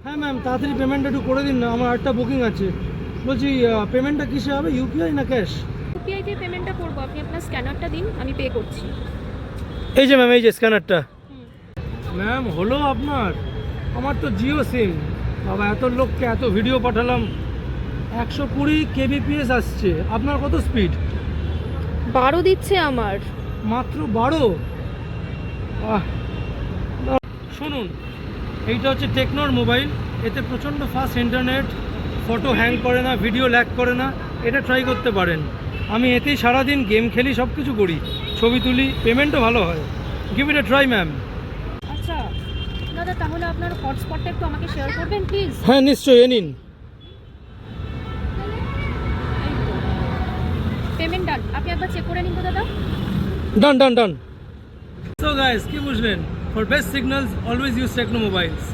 হ্যাঁ ম্যাম, তাড়াতাড়ি পেমেন্টটা একটু করে দিন না, আমার আরেকটা বুকিং আছে। বলছি পেমেন্টটা কিসে হবে, ইউপিআই না ক্যাশ? ইউপিআই তে পেমেন্টটা করবো, আপনি আপনার স্ক্যানারটা দিন, আমি পে করছি। এই যে ম্যাম, এই যে স্ক্যানারটা। হুম। ম্যাম হলো আপনার? আমার তো জিও সিম, বাবা এত লোককে এত ভিডিও পাঠালাম, 120 কেবিপিএস আসছে। আপনার কত স্পিড? 12 দিচ্ছে আমার। মাত্র 12? শুনুন, এইটা হচ্ছে টেকনোর মোবাইল, এতে প্রচণ্ড ফাস্ট ইন্টারনেট, ফটো হ্যাং করে না, ভিডিও ল্যাগ করে না। এটা ট্রাই করতে পারেন। আমি এতেই সারাদিন গেম খেলি, সব কিছু করি, ছবি তুলি, পেমেন্টও ভালো হয়। Give it A try ma'am. আচ্ছা দাদা, তাহলে আপনার হটস্পটটা একটু আমাকে শেয়ার করবেন প্লিজ। হ্যাঁ নিশ্চয়ই, এ নিন। পেমেন্ট ডান, আপনি একবার চেক করে নিন তো দাদা। ডান ডান ডান। সো গাইস, কি বুঝলেন? For best signals always use Tecno mobiles.